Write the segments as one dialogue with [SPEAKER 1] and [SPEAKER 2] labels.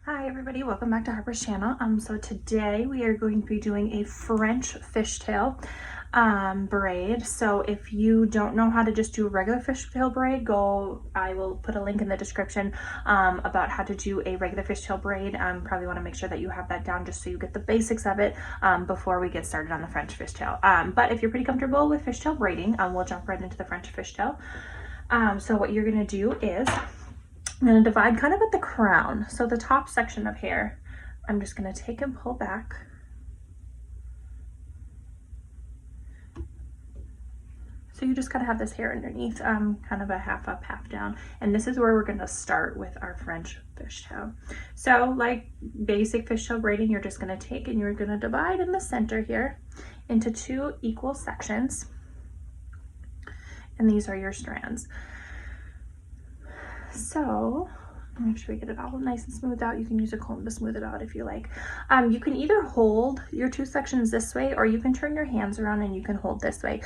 [SPEAKER 1] Hi everybody, welcome back to Harper's channel. So today we are going to be doing a French fishtail braid. So if you don't know how to just do a regular fishtail braid, I will put a link in the description about how to do a regular fishtail braid. Probably want to make sure that you have that down just so you get the basics of it before we get started on the French fishtail. But if you're pretty comfortable with fishtail braiding, we'll jump right into the French fishtail. So what you're going to do is I'm going to divide kind of at the crown. So the top section of hair, I'm just going to take and pull back. So you just got to have this hair underneath, kind of a half up, half down. And this is where we're going to start with our French fishtail. So like basic fishtail braiding, you're just going to take and you're going to divide in the center here into 2 equal sections. And these are your strands. So make sure we get it all nice and smooth out. You can use a comb to smooth it out if you like. You can either hold your 2 sections this way, or you can turn your hands around and you can hold this way.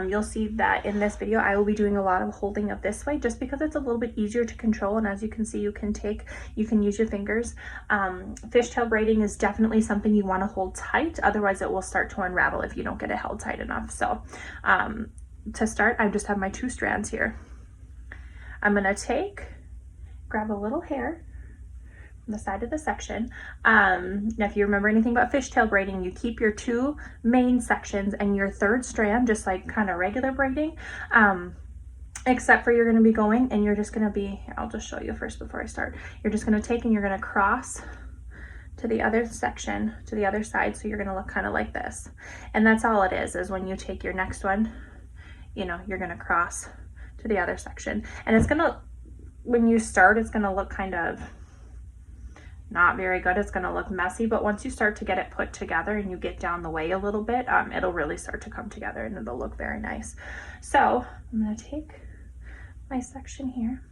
[SPEAKER 1] You'll see that in this video I will be doing a lot of holding of this way just because it's a little bit easier to control, and as you can see you can use your fingers. Fishtail braiding is definitely something you want to hold tight, otherwise it will start to unravel if you don't get it held tight enough. So to start, I just have my 2 strands here. I'm going to grab a little hair from the side of the section. Now if you remember anything about fishtail braiding, you keep your 2 main sections and your 3rd strand just like kind of regular braiding, except for you're going to be going and you're just going to be, I'll just show you first before I start. You're just going to take and you're going to cross to the other section, to the other side, so you're going to look kind of like this. And that's all it is when you take your next one, you know, you're going to cross to the other section, and it's gonna, when you start, it's gonna look kind of not very good. It's gonna look messy, but once you start to get it put together and you get down the way a little bit, it'll really start to come together and it'll look very nice. So I'm gonna take my section here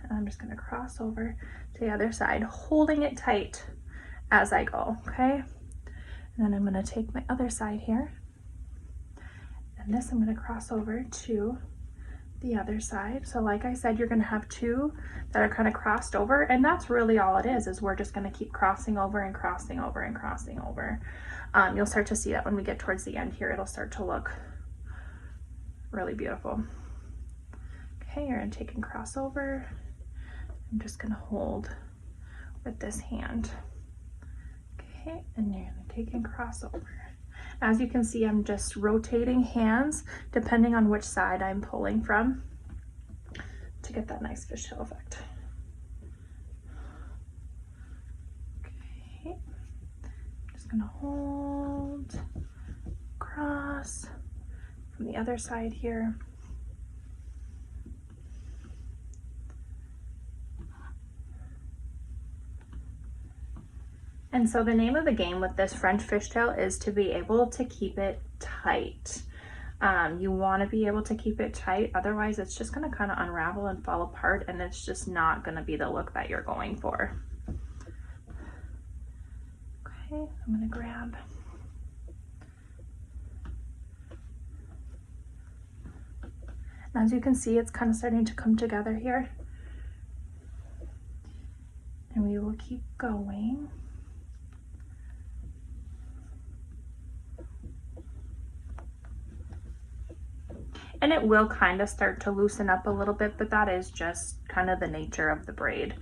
[SPEAKER 1] and I'm just gonna cross over to the other side, holding it tight as I go, okay? And then I'm gonna take my other side here, and this I'm gonna cross over to the other side. So like I said, you're going to have 2 that are kind of crossed over, and that's really all it is we're just going to keep crossing over and crossing over and crossing over. You'll start to see that when we get towards the end here, it'll start to look really beautiful. Okay, you're going to take and cross over. I'm just going to hold with this hand. Okay, and you're going to take and cross over. As you can see, I'm just rotating hands depending on which side I'm pulling from to get that nice fishtail effect. Okay, just gonna hold, cross from the other side here. And so the name of the game with this French fishtail is to be able to keep it tight. You want to be able to keep it tight, otherwise it's just going to kind of unravel and fall apart, and it's just not going to be the look that you're going for. Okay, I'm going to grab and as you can see, it's kind of starting to come together here, and we will keep going. And it will kind of start to loosen up a little bit, but that is just kind of the nature of the braid.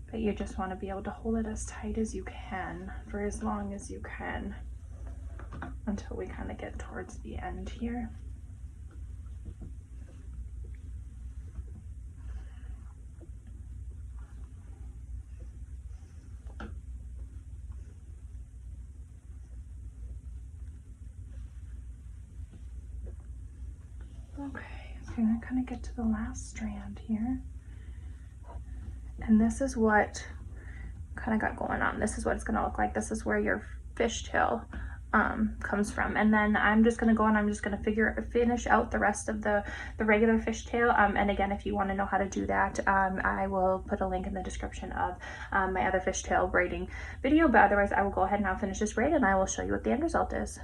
[SPEAKER 1] But you just want to be able to hold it as tight as you can for as long as you can until we kind of get towards the end here. Okay, so I'm gonna kind of get to the last strand here. And this is what kind of got going on. This is what it's gonna look like. This is where your fishtail comes from. And then I'm just gonna go and I'm just gonna finish out the rest of the regular fishtail. And again, if you want to know how to do that, I will put a link in the description of my other fishtail braiding video. But otherwise, I will go ahead and I'll finish this braid and I will show you what the end result is.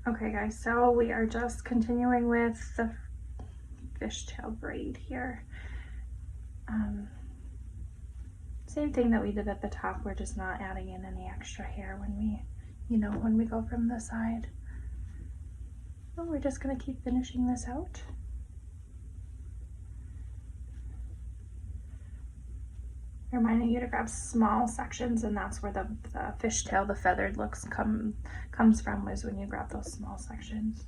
[SPEAKER 1] Okay guys, so we are just continuing with the fishtail braid here. Same thing that we did at the top, we're just not adding in any extra hair when we, you know, when we go from the side. So we're just gonna keep finishing this out. Reminding you to grab small sections, and that's where the fishtail, the feathered looks comes from, is when you grab those small sections.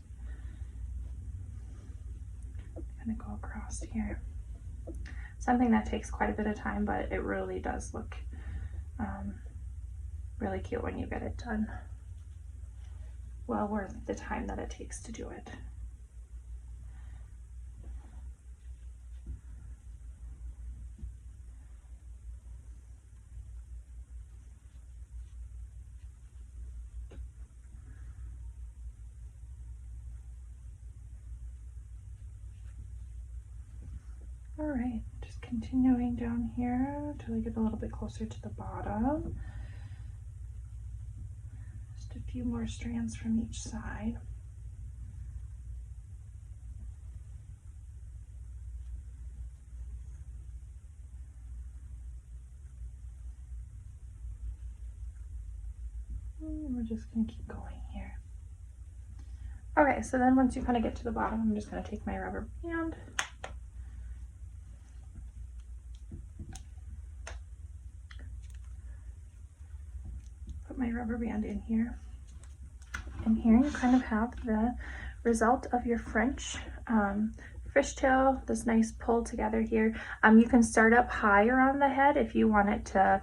[SPEAKER 1] I'm gonna go across here. Something that takes quite a bit of time, but it really does look really cute when you get it done. Well worth the time that it takes to do it. All right, just continuing down here until we get a little bit closer to the bottom. Just a few more strands from each side. And we're just gonna keep going here. Okay, so then once you kind of get to the bottom, I'm just gonna take my rubber band. Put my rubber band in here. And here you kind of have the result of your French fishtail, this nice pull together here. You can start up higher on the head if you want it to,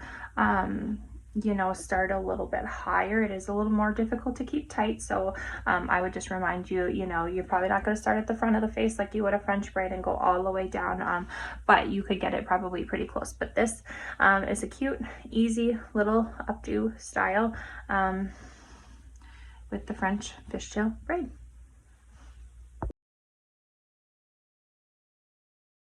[SPEAKER 1] you know, start a little bit higher. It is a little more difficult to keep tight, so I would just remind you, you know, you're probably not going to start at the front of the face like you would a French braid and go all the way down, but you could get it probably pretty close. But this is a cute, easy little updo style with the French fishtail braid.